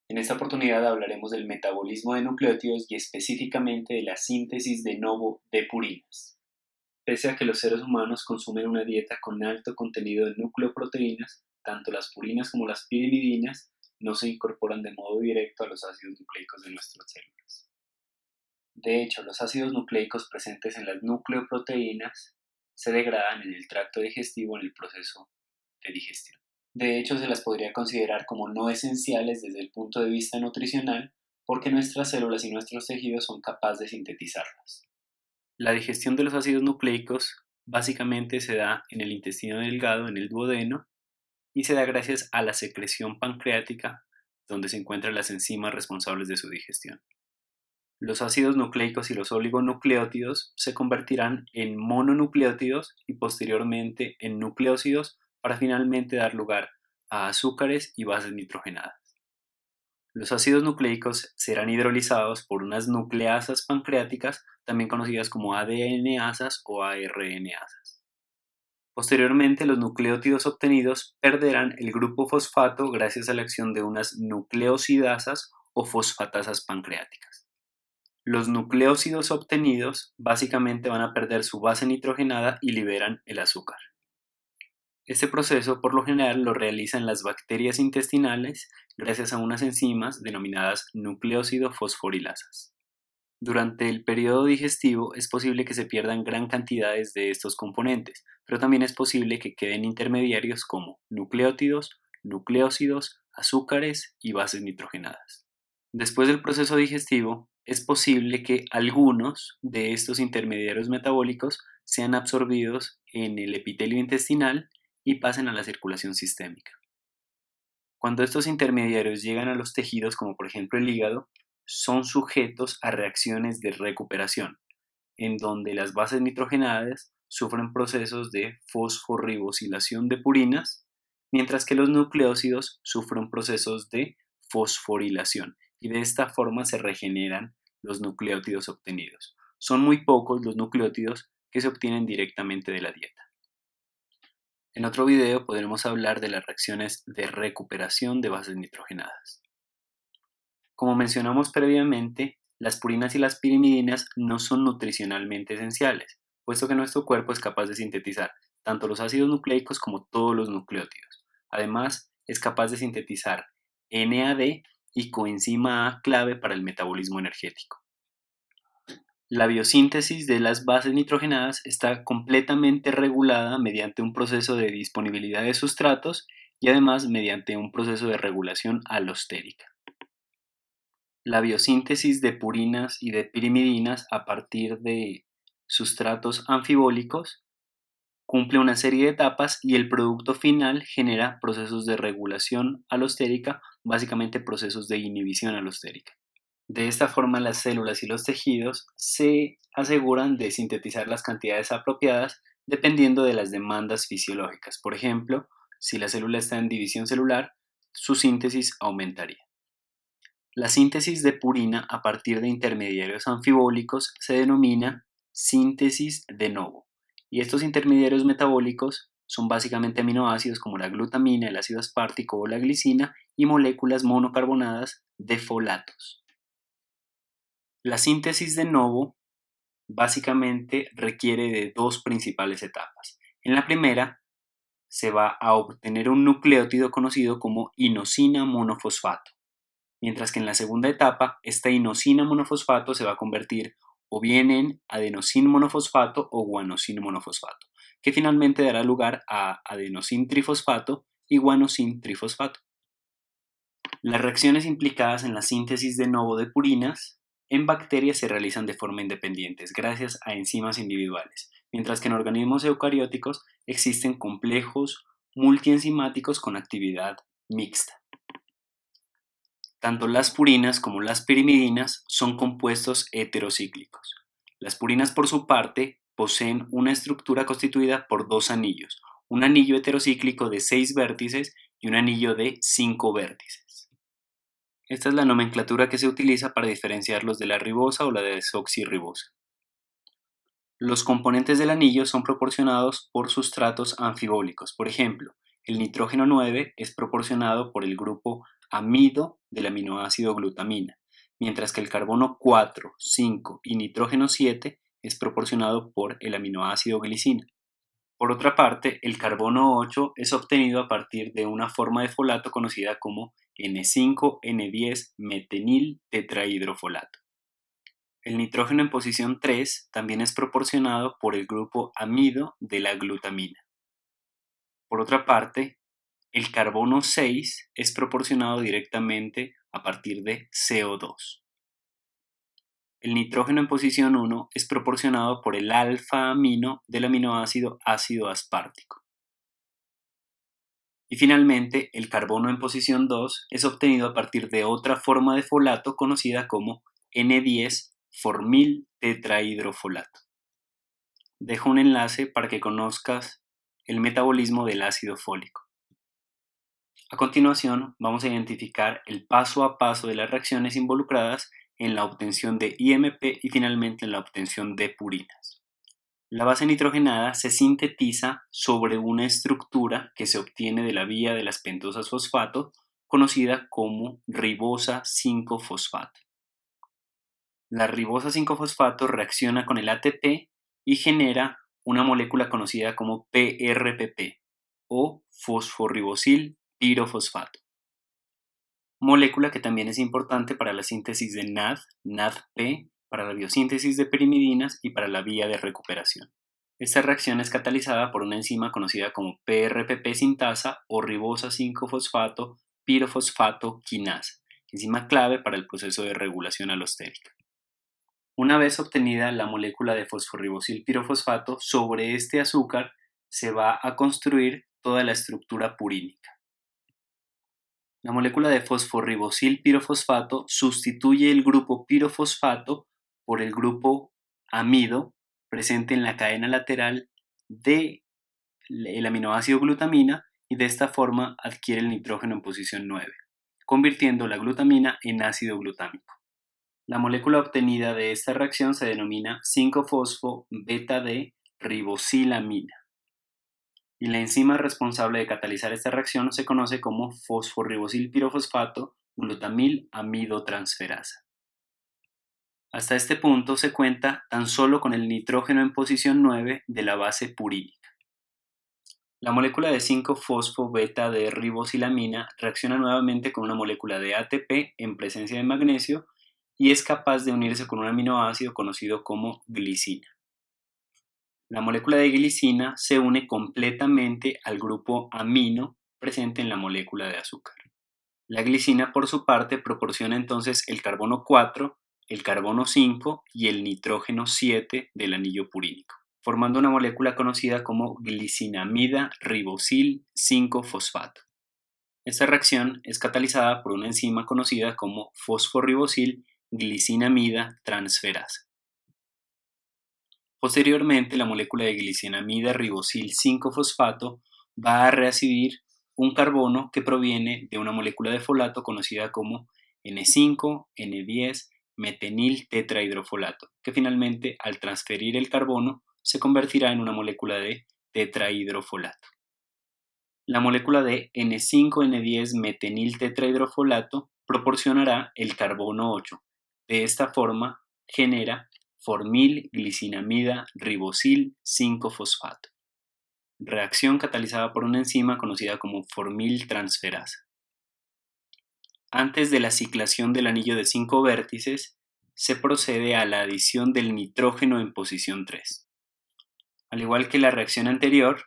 En esta oportunidad hablaremos del metabolismo de nucleótidos y específicamente de la síntesis de novo de purinas. Pese a que los seres humanos consumen una dieta con alto contenido de nucleoproteínas, tanto las purinas como las pirimidinas no se incorporan de modo directo a los ácidos nucleicos de nuestras células. De hecho, los ácidos nucleicos presentes en las nucleoproteínas se degradan en el tracto digestivo en el proceso de digestión. De hecho, se las podría considerar como no esenciales desde el punto de vista nutricional porque nuestras células y nuestros tejidos son capaces de sintetizarlas. La digestión de los ácidos nucleicos básicamente se da en el intestino delgado, en el duodeno, y se da gracias a la secreción pancreática, donde se encuentran las enzimas responsables de su digestión. Los ácidos nucleicos y los oligonucleótidos se convertirán en mononucleótidos y posteriormente en nucleósidos para finalmente dar lugar a azúcares y bases nitrogenadas. Los ácidos nucleicos serán hidrolizados por unas nucleasas pancreáticas, también conocidas como ADNasas o ARNasas. Posteriormente, los nucleótidos obtenidos perderán el grupo fosfato gracias a la acción de unas nucleosidasas o fosfatasas pancreáticas. Los nucleósidos obtenidos básicamente van a perder su base nitrogenada y liberan el azúcar. Este proceso por lo general lo realizan las bacterias intestinales gracias a unas enzimas denominadas nucleósido-fosforilasas. Durante el periodo digestivo es posible que se pierdan gran cantidades de estos componentes, pero también es posible que queden intermediarios como nucleótidos, nucleósidos, azúcares y bases nitrogenadas. Después del proceso digestivo, es posible que algunos de estos intermediarios metabólicos sean absorbidos en el epitelio intestinal y pasen a la circulación sistémica. Cuando estos intermediarios llegan a los tejidos, como por ejemplo el hígado, son sujetos a reacciones de recuperación, en donde las bases nitrogenadas sufren procesos de fosforribosilación de purinas, mientras que los nucleósidos sufren procesos de fosforilación, y de esta forma se regeneran los nucleótidos obtenidos. Son muy pocos los nucleótidos que se obtienen directamente de la dieta. En otro video podremos hablar de las reacciones de recuperación de bases nitrogenadas. Como mencionamos previamente, las purinas y las pirimidinas no son nutricionalmente esenciales, puesto que nuestro cuerpo es capaz de sintetizar tanto los ácidos nucleicos como todos los nucleótidos. Además, es capaz de sintetizar NAD y coenzima A clave para el metabolismo energético. La biosíntesis de las bases nitrogenadas está completamente regulada mediante un proceso de disponibilidad de sustratos y además mediante un proceso de regulación alostérica. La biosíntesis de purinas y de pirimidinas a partir de sustratos anfibólicos cumple una serie de etapas y el producto final genera procesos de regulación alostérica, básicamente procesos de inhibición alostérica. De esta forma, las células y los tejidos se aseguran de sintetizar las cantidades apropiadas dependiendo de las demandas fisiológicas. Por ejemplo, si la célula está en división celular, su síntesis aumentaría. La síntesis de purina a partir de intermediarios anfibólicos se denomina síntesis de novo, y estos intermediarios metabólicos son básicamente aminoácidos como la glutamina, el ácido aspartico o la glicina y moléculas monocarbonadas de folatos. La síntesis de novo básicamente requiere de dos principales etapas. En la primera, se va a obtener un nucleótido conocido como inosina monofosfato, mientras que en la segunda etapa, esta inosina monofosfato se va a convertir o bien en adenosin monofosfato o guanosin monofosfato, que finalmente dará lugar a adenosin trifosfato y guanosin trifosfato. Las reacciones implicadas en la síntesis de novo de purinas en bacterias se realizan de forma independiente, gracias a enzimas individuales, mientras que en organismos eucarióticos existen complejos multienzimáticos con actividad mixta. Tanto las purinas como las pirimidinas son compuestos heterocíclicos. Las purinas, por su parte, poseen una estructura constituida por dos anillos, un anillo heterocíclico de 6 vértices y un anillo de 5 vértices. Esta es la nomenclatura que se utiliza para diferenciarlos de la ribosa o la desoxirribosa. Los componentes del anillo son proporcionados por sustratos anfibólicos. Por ejemplo, el nitrógeno 9 es proporcionado por el grupo amido del aminoácido glutamina, mientras que el carbono 4, 5 y nitrógeno 7 es proporcionado por el aminoácido glicina. Por otra parte, el carbono 8 es obtenido a partir de una forma de folato conocida como N5N10 metenil tetrahidrofolato. El nitrógeno en posición 3 también es proporcionado por el grupo amido de la glutamina. Por otra parte, el carbono 6 es proporcionado directamente a partir de CO2. El nitrógeno en posición 1 es proporcionado por el alfa-amino del aminoácido ácido aspartico. Y finalmente, el carbono en posición 2 es obtenido a partir de otra forma de folato conocida como N10-formil tetrahidrofolato. Dejo un enlace para que conozcas el metabolismo del ácido fólico. A continuación, vamos a identificar el paso a paso de las reacciones involucradas en la obtención de IMP y finalmente en la obtención de purinas. La base nitrogenada se sintetiza sobre una estructura que se obtiene de la vía de las pentosas fosfato, conocida como ribosa 5-fosfato. La ribosa 5-fosfato reacciona con el ATP y genera una molécula conocida como PRPP o fosforribosil pirofosfato, molécula que también es importante para la síntesis de NAD, NADP, para la biosíntesis de pirimidinas y para la vía de recuperación. Esta reacción es catalizada por una enzima conocida como PRPP sintasa o ribosa 5-fosfato pirofosfato quinasa, enzima clave para el proceso de regulación alostérica. Una vez obtenida la molécula de fosforribosil pirofosfato, sobre este azúcar se va a construir toda la estructura purínica. La molécula de fosforribosil pirofosfato sustituye el grupo pirofosfato por el grupo amido presente en la cadena lateral del aminoácido glutamina y de esta forma adquiere el nitrógeno en posición 9, convirtiendo la glutamina en ácido glutámico. La molécula obtenida de esta reacción se denomina 5-fosfo-beta-D-ribosilamina y la enzima responsable de catalizar esta reacción se conoce como fosforribosil pirofosfato glutamil amidotransferasa. Hasta este punto se cuenta tan solo con el nitrógeno en posición 9 de la base purínica. La molécula de 5-fosfo-beta-D-ribosilamina reacciona nuevamente con una molécula de ATP en presencia de magnesio y es capaz de unirse con un aminoácido conocido como glicina. La molécula de glicina se une completamente al grupo amino presente en la molécula de azúcar. La glicina, por su parte, proporciona entonces el carbono 4, el carbono 5 y el nitrógeno 7 del anillo purínico, formando una molécula conocida como glicinamida ribosil 5-fosfato. Esta reacción es catalizada por una enzima conocida como fosforribosil glicinamida transferasa. Posteriormente, la molécula de glicinamida ribosil 5-fosfato va a recibir un carbono que proviene de una molécula de folato conocida como N5N10 metenil tetrahidrofolato, que finalmente, al transferir el carbono, se convertirá en una molécula de tetrahidrofolato. La molécula de N5N10 metenil tetrahidrofolato proporcionará el carbono 8. De esta forma, genera formilglicinamida ribosil 5-fosfato, reacción catalizada por una enzima conocida como formiltransferasa. Antes de la ciclación del anillo de 5 vértices, se procede a la adición del nitrógeno en posición 3. Al igual que la reacción anterior,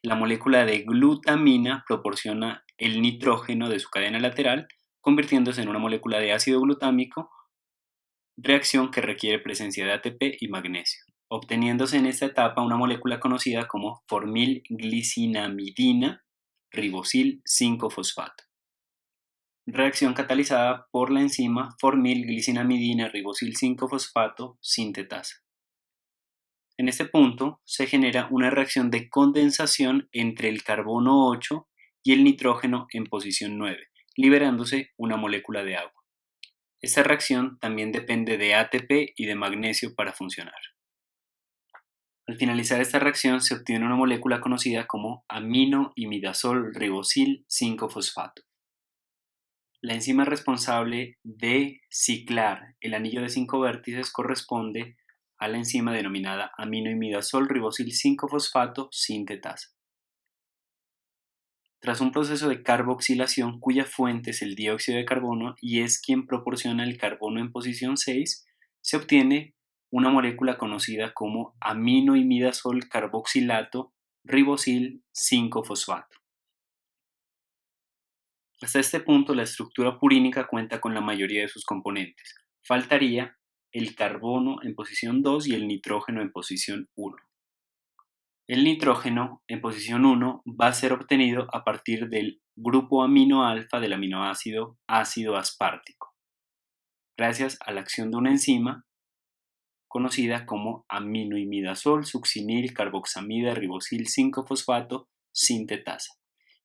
la molécula de glutamina proporciona el nitrógeno de su cadena lateral, convirtiéndose en una molécula de ácido glutámico, reacción que requiere presencia de ATP y magnesio, obteniéndose en esta etapa una molécula conocida como formilglicinamidina ribosil 5-fosfato. Reacción catalizada por la enzima formilglicinamidina ribosil 5-fosfato sintetasa. En este punto se genera una reacción de condensación entre el carbono 8 y el nitrógeno en posición 9, liberándose una molécula de agua. Esta reacción también depende de ATP y de magnesio para funcionar. Al finalizar esta reacción se obtiene una molécula conocida como aminoimidazol ribosil 5-fosfato. La enzima responsable de ciclar el anillo de 5 vértices corresponde a la enzima denominada aminoimidazol ribosil 5-fosfato sintetasa. Tras un proceso de carboxilación cuya fuente es el dióxido de carbono y es quien proporciona el carbono en posición 6, se obtiene una molécula conocida como aminoimidazol carboxilato ribosil 5-fosfato. Hasta este punto la estructura purínica cuenta con la mayoría de sus componentes. Faltaría el carbono en posición 2 y el nitrógeno en posición 1. El nitrógeno en posición 1 va a ser obtenido a partir del grupo amino alfa del aminoácido ácido aspartico, gracias a la acción de una enzima conocida como aminoimidazol succinil carboxamida ribosil 5-fosfato sintetasa.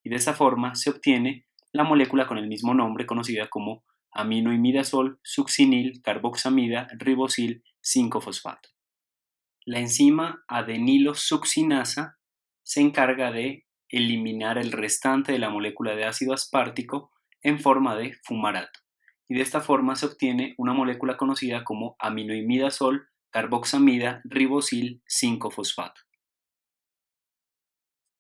Y de esta forma se obtiene la molécula con el mismo nombre conocida como aminoimidazol succinil carboxamida ribosil 5-fosfato. La enzima adenilosuccinasa se encarga de eliminar el restante de la molécula de ácido aspartico en forma de fumarato, y de esta forma se obtiene una molécula conocida como aminoimidazol carboxamida ribosil 5-fosfato.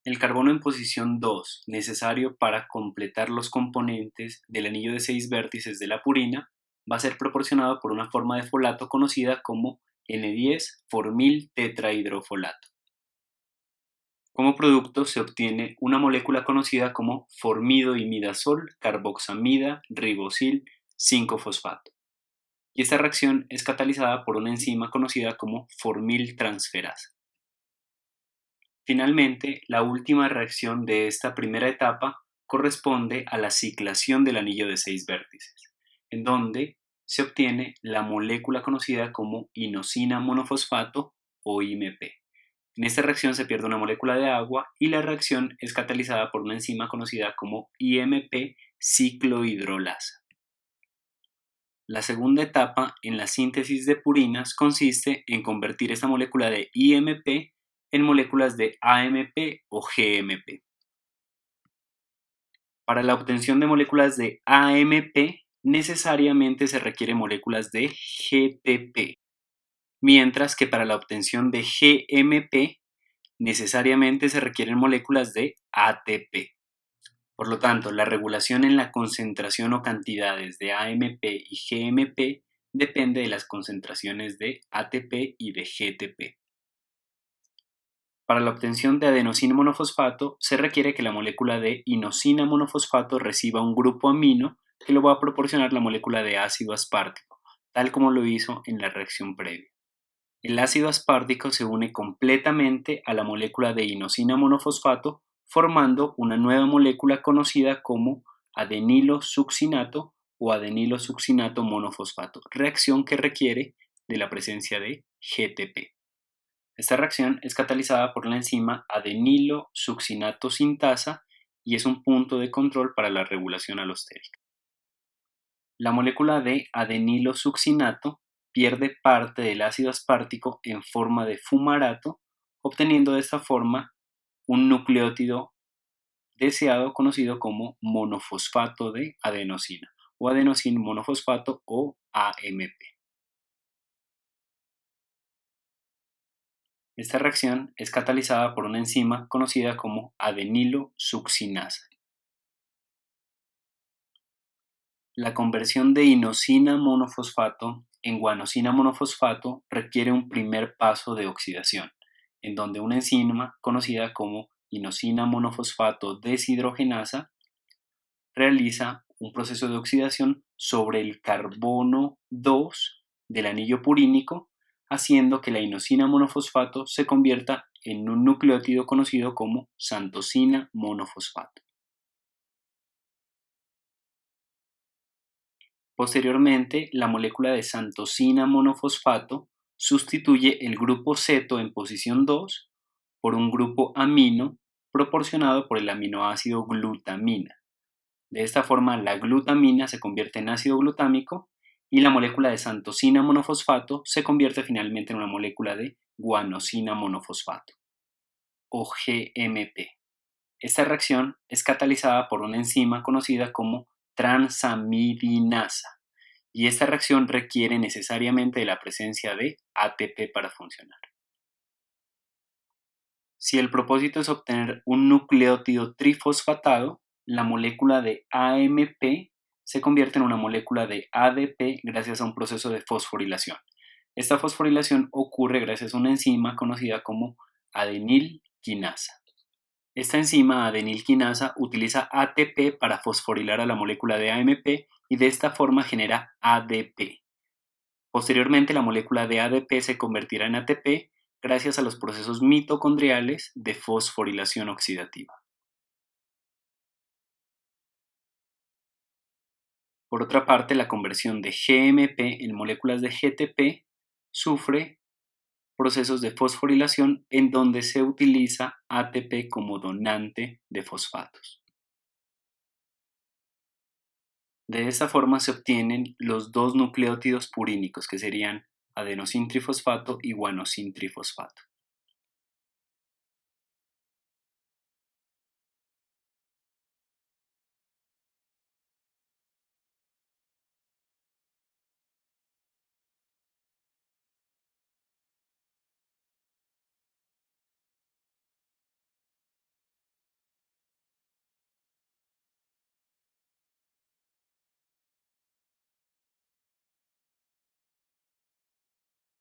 El carbono en posición 2, necesario para completar los componentes del anillo de 6 vértices de la purina, va a ser proporcionado por una forma de folato conocida como N10-formil tetrahidrofolato. Como producto se obtiene una molécula conocida como formidoimidazol carboxamida ribosil 5-fosfato. Y esta reacción es catalizada por una enzima conocida como formiltransferasa. Finalmente, la última reacción de esta primera etapa corresponde a la ciclación del anillo de 6 vértices, en donde se obtiene la molécula conocida como inosina monofosfato o IMP. En esta reacción se pierde una molécula de agua y la reacción es catalizada por una enzima conocida como IMP ciclohidrolasa. La segunda etapa en la síntesis de purinas consiste en convertir esta molécula de IMP en moléculas de AMP o GMP. Para la obtención de moléculas de AMP necesariamente se requieren moléculas de GTP, mientras que para la obtención de GMP necesariamente se requieren moléculas de ATP. Por lo tanto, la regulación en la concentración o cantidades de AMP y GMP depende de las concentraciones de ATP y de GTP. Para la obtención de adenosina monofosfato se requiere que la molécula de inosina monofosfato reciba un grupo amino que lo va a proporcionar la molécula de ácido aspartico, tal como lo hizo en la reacción previa. El ácido aspartico se une completamente a la molécula de inosina monofosfato formando una nueva molécula conocida como adenilosuccinato o adenilosuccinato monofosfato, reacción que requiere de la presencia de GTP. Esta reacción es catalizada por la enzima adenilosuccinato sintasa y es un punto de control para la regulación alostérica. La molécula de adenilosuccinato pierde parte del ácido aspartico en forma de fumarato, obteniendo de esta forma un nucleótido deseado conocido como monofosfato de adenosina o adenosina monofosfato o AMP. Esta reacción es catalizada por una enzima conocida como adenilosuccinasa. La conversión de inosina monofosfato en guanosina monofosfato requiere un primer paso de oxidación, en donde una enzima conocida como inosina monofosfato deshidrogenasa realiza un proceso de oxidación sobre el carbono 2 del anillo purínico, haciendo que la inosina monofosfato se convierta en un nucleótido conocido como santosina monofosfato. Posteriormente, la molécula de santosina monofosfato sustituye el grupo ceto en posición 2 por un grupo amino proporcionado por el aminoácido glutamina. De esta forma, la glutamina se convierte en ácido glutámico y la molécula de santosina monofosfato se convierte finalmente en una molécula de guanosina monofosfato o GMP. Esta reacción es catalizada por una enzima conocida como transamidinasa, y esta reacción requiere necesariamente de la presencia de ATP para funcionar. Si el propósito es obtener un nucleótido trifosfatado, la molécula de AMP se convierte en una molécula de ADP gracias a un proceso de fosforilación. Esta fosforilación ocurre gracias a una enzima conocida como adenilquinasa. Esta enzima adenilquinasa utiliza ATP para fosforilar a la molécula de AMP y de esta forma genera ADP. Posteriormente, la molécula de ADP se convertirá en ATP gracias a los procesos mitocondriales de fosforilación oxidativa. Por otra parte, la conversión de GMP en moléculas de GTP sufre procesos de fosforilación en donde se utiliza ATP como donante de fosfatos. De esta forma se obtienen los dos nucleótidos purínicos, que serían adenosin trifosfato y guanosin trifosfato.